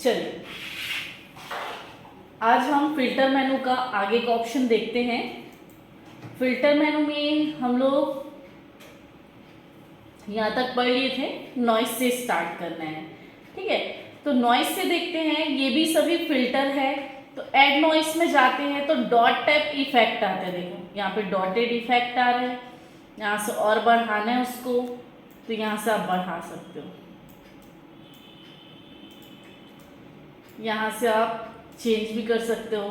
चलिए आज हम फिल्टर मेनू का आगे का ऑप्शन देखते हैं। फिल्टर मेनू में हम लोग यहाँ तक पढ़ लिए थे, नॉइस से स्टार्ट करना है। ठीक है, तो नॉइस से देखते हैं, ये भी सभी फिल्टर है। तो ऐड नॉइस में जाते हैं तो डॉट टाइप इफेक्ट आता है। देखो यहाँ पे डॉटेड इफेक्ट आ रहा है, यहाँ से और बढ़ाना है उसको तो यहाँ से आप बढ़ा सकते हो, यहाँ से आप चेंज भी कर सकते हो।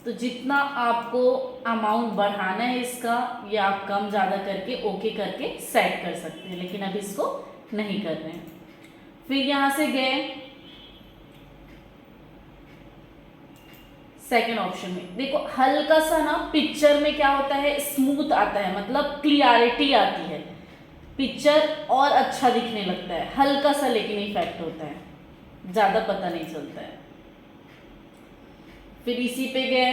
तो जितना आपको अमाउंट बढ़ाना है इसका, ये आप कम ज़्यादा करके ओके करके सेट कर सकते हैं, लेकिन अभी इसको नहीं कर रहे हैं। फिर यहाँ से गए सेकंड ऑप्शन में, देखो हल्का सा ना पिक्चर में क्या होता है, स्मूथ आता है, मतलब क्लियरिटी आती है, पिक्चर और अच्छा दिखने लगता है, हल्का सा लेकिन इफेक्ट होता है, ज़्यादा पता नहीं चलता है। फिर इसी पे गए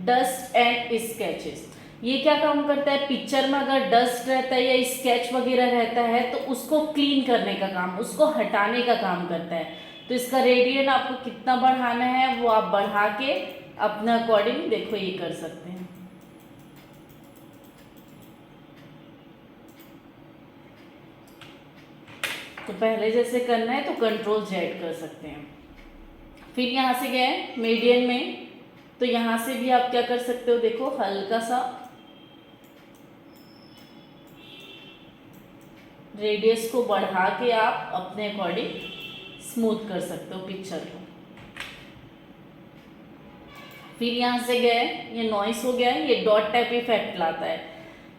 डस्ट एंड स्केचेस। ये क्या काम करता है, पिक्चर में अगर डस्ट रहता है या स्केच वगैरह रहता है तो उसको क्लीन करने का काम, उसको हटाने का काम करता है। तो इसका रेडियन आपको कितना बढ़ाना है वो आप बढ़ा के अपने अकॉर्डिंग देखो ये कर सकते हैं। तो पहले जैसे करना है तो कंट्रोल जेड कर सकते हैं। फिर यहाँ से गए मीडियन में, तो यहाँ से भी आप क्या कर सकते हो, देखो हल्का सा रेडियस को बढ़ा के आप अपने अकॉर्डिंग स्मूथ कर सकते हो पिक्चर को। फिर यहाँ से गए, ये नॉइस हो गया, ये डॉट टाइप इफेक्ट लाता है।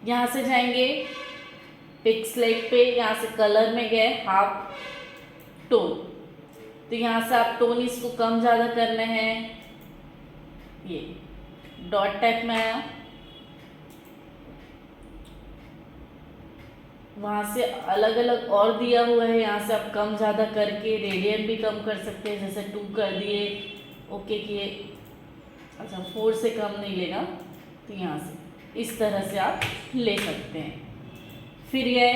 यहाँ से जाएंगे पिक्सलेट पे, यहाँ से कलर में गए हाफ टोन, तो यहाँ से आप टोन इसको कम ज़्यादा करना है। ये डॉट टाइप में आया, वहाँ से अलग अलग और दिया हुआ है, यहाँ से आप कम ज़्यादा करके रेडियन भी कम कर सकते हैं, जैसे 2 कर दिए, ओके किए। अच्छा 4 से कम नहीं लेगा, तो यहाँ से इस तरह से आप ले सकते हैं। फिर ये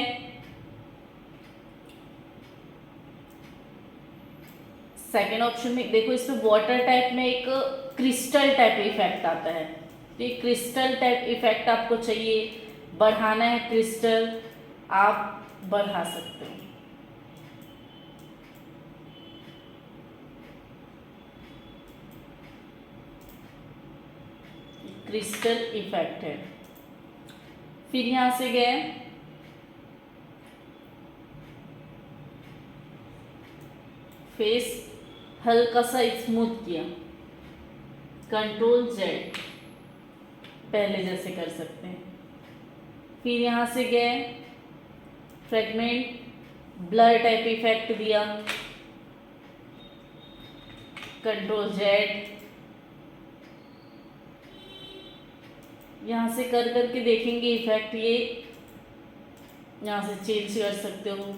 सेकेंड ऑप्शन में देखो, इसमें वाटर टाइप में एक क्रिस्टल टाइप इफेक्ट आता है। तो ये क्रिस्टल टाइप इफेक्ट आपको चाहिए, बढ़ाना है क्रिस्टल, आप बढ़ा सकते हो। क्रिस्टल इफेक्ट है। फिर यहां से गए फेस, हल्का सा स्मूथ किया, कंट्रोल जेड, पहले जैसे कर सकते हैं। फिर यहाँ से गए फ्रेगमेंट, ब्लर टाइप इफेक्ट दिया, कंट्रोल जेड। यहाँ से कर करके देखेंगे इफेक्ट, ये यहाँ से चेंज कर सकते हो।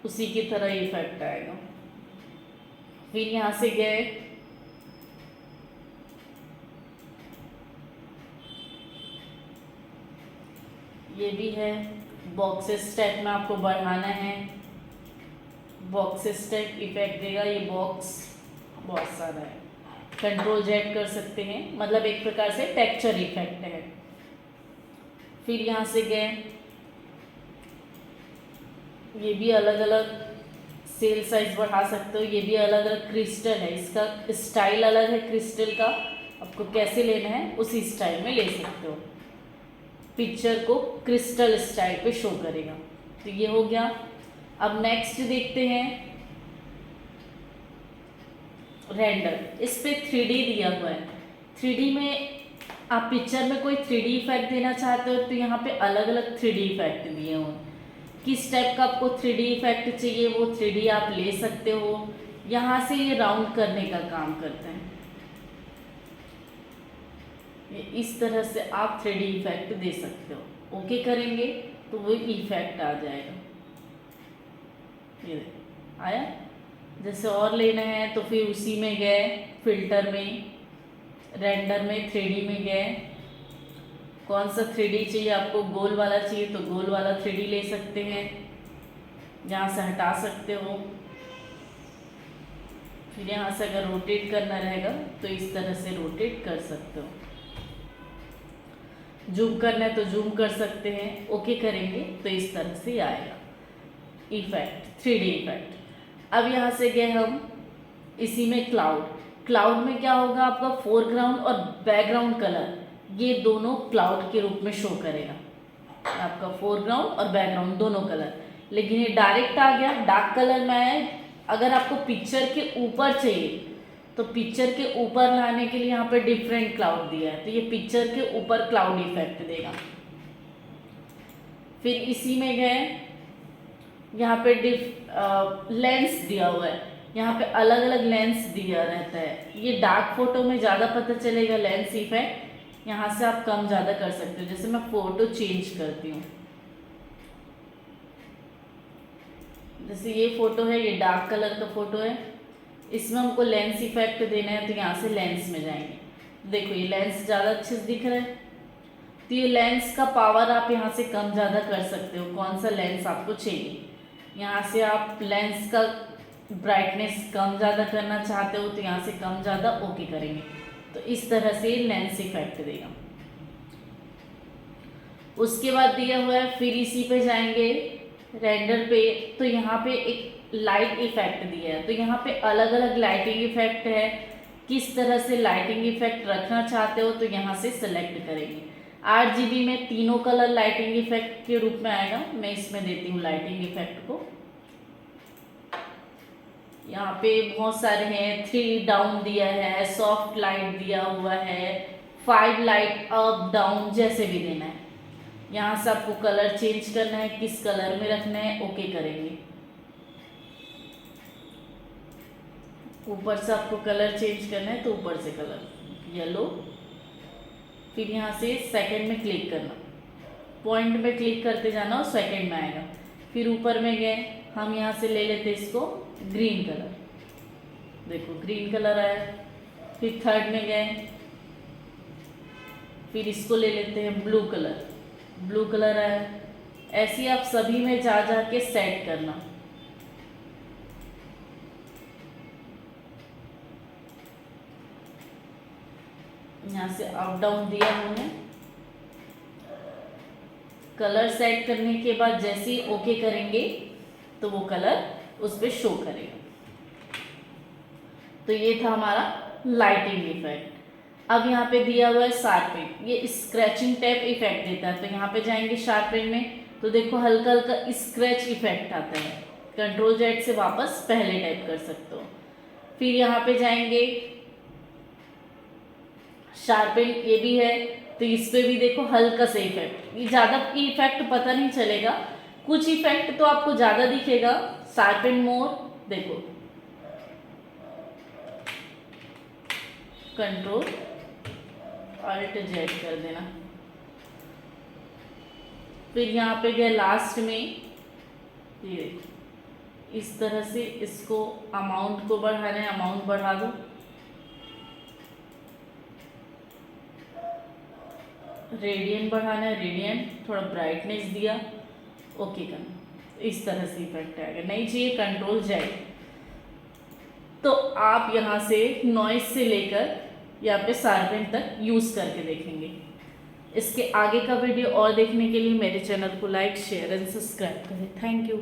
उसी की तरह इफेक्ट आएगा। फिर यहाँ से गए ये भी है बॉक्सेस टाइप में, आपको बढ़ाना है, बॉक्सेस टाइप इफेक्ट देगा, ये बॉक्स बहुत सारा है, कंट्रोल जेड कर सकते हैं, मतलब एक प्रकार से टेक्सचर इफेक्ट है। फिर यहाँ से गए, ये भी अलग अलग सेल साइज बढ़ा सकते हो, ये भी अलग अलग क्रिस्टल है, इसका स्टाइल अलग है क्रिस्टल का, आपको कैसे लेना है उसी स्टाइल में ले सकते हो, पिक्चर को क्रिस्टल स्टाइल पे शो करेगा। तो ये हो गया। अब नेक्स्ट देखते हैं रेंडर, इस पे 3D दिया हुआ है। 3D में आप पिक्चर में कोई 3D इफेक्ट देना चाहते हो तो यहाँ पे अलग अलग 3D इफेक्ट दिए हुए हैं, किस टाइप का आपको 3D इफेक्ट चाहिए वो 3D आप ले सकते हो। यहाँ से ये राउंड करने का काम करता है, ये इस तरह से आप 3D इफेक्ट दे सकते हो। ओके करेंगे तो वो इफेक्ट आ जाएगा, ये आया। जैसे और लेना है तो फिर उसी में गए फिल्टर में, रेंडर में 3D में गए, कौन सा 3D चाहिए आपको, गोल वाला चाहिए तो गोल वाला 3D ले सकते हैं, यहाँ से हटा सकते हो। फिर यहाँ से अगर रोटेट करना रहेगा तो इस तरह से रोटेट कर सकते हो। जूम करना है तो जूम कर सकते हैं। ओके करेंगे तो इस तरह से आएगा इफेक्ट, 3D इफेक्ट। अब यहाँ से गए हम इसी में क्लाउड में क्या होगा, आपका फोरग्राउंड और बैकग्राउंड कलर ये दोनों क्लाउड के रूप में शो करेगा, आपका फोरग्राउंड और बैकग्राउंड दोनों कलर। लेकिन ये डायरेक्ट आ गया, डार्क कलर में आया। अगर आपको पिक्चर के ऊपर चाहिए तो पिक्चर के ऊपर लाने के लिए यहाँ पे डिफरेंट क्लाउड दिया है, तो ये पिक्चर के ऊपर क्लाउड इफेक्ट देगा। फिर इसी में गए, यहाँ पे लेंस दिया हुआ है, यहाँ पे अलग अलग लेंस दिया रहता है। ये डार्क फोटो में ज़्यादा पता चलेगा लेंस इफेक्ट, यहाँ से आप कम ज़्यादा कर सकते हो। जैसे मैं फोटो चेंज करती हूँ, जैसे ये फोटो है, ये डार्क कलर का फोटो है, इसमें हमको लेंस इफेक्ट देना है तो यहाँ से लेंस में जाएंगे। देखो ये लेंस ज़्यादा अच्छे से दिख रहा है, तो ये लेंस का पावर आप यहाँ से कम ज़्यादा कर सकते हो। कौन सा लेंस आपको चाहिए, यहाँ से आप लेंस का ब्राइटनेस कम ज़्यादा करना चाहते हो तो यहाँ से कम ज़्यादा ओके करेंगे, तो इस तरह से लेंस इफेक्ट देगा। उसके बाद दिया हुआ है, फिर इसी पे जाएंगे रेंडर पे, तो यहाँ पे एक लाइट इफेक्ट दिया है, तो यहाँ पे अलग अलग लाइटिंग इफेक्ट है। किस तरह से लाइटिंग इफेक्ट रखना चाहते हो तो यहाँ से सेलेक्ट करेंगे। 8 GB में तीनों कलर लाइटिंग इफेक्ट के रूप में आएगा। मैं इसमें देती हूँ लाइटिंग इफेक्ट को। यहाँ पे बहुत सारे हैं, 3 डाउन दिया है, सॉफ्ट लाइट दिया हुआ है, 5 लाइट अप डाउन जैसे भी देना है। यहाँ से आपको कलर चेंज करना है, किस कलर में रखना है, ओके करेंगे। ऊपर से आपको कलर चेंज करना है तो ऊपर से कलर येलो। फिर यहाँ से सेकंड में क्लिक करना, पॉइंट में क्लिक करते जाना और सेकंड में आएगा। फिर ऊपर में गए, हम यहाँ से ले लेते इसको ग्रीन कलर, देखो ग्रीन कलर आया। फिर थर्ड में गए, फिर इसको ले लेते हैं ब्लू कलर, ब्लू कलर आया। ऐसे ही आप सभी में जा जा के सेट करना। यहाँ से अप डाउन दिया हमने। कलर सेट करने के बाद जैसे ही ओके करेंगे तो वो कलर उस पर शो करेगा। तो ये था हमारा लाइटिंग इफेक्ट। अब यहाँ पे दिया हुआ है शार्पेन, ये स्क्रैचिंग टाइप इफेक्ट देता है। तो यहाँ पे जाएंगे शार्पेन में, तो देखो हल्का हल्का स्क्रैच इफेक्ट आता है। कंट्रोल Z से वापस पहले टाइप कर सकते हो। फिर यहाँ पे जाएंगे शार्पेन, ये भी है, तो इस पे भी देखो हल्का सा इफेक्ट। ये ज़्यादा इफेक्ट पता नहीं चलेगा, कुछ इफेक्ट तो आपको ज़्यादा दिखेगा। शार्पेन मोर, देखो कंट्रोल Alt Z कर देना। फिर यहाँ पे गए लास्ट में, ये देखो इस तरह से इसको अमाउंट को बढ़ाना है, अमाउंट बढ़ा दो। रेडियन बढ़ाना है, रेडियन, थोड़ा ब्राइटनेस दिया, ओके करना। इस तरह से इफेक्ट आएगा। नहीं चाहिए कंट्रोल Z। तो आप यहाँ से नॉइज से लेकर यहाँ पे शार्पेन तक यूज़ करके देखेंगे। इसके आगे का वीडियो और देखने के लिए मेरे चैनल को लाइक, शेयर एंड सब्सक्राइब करें। Thank you.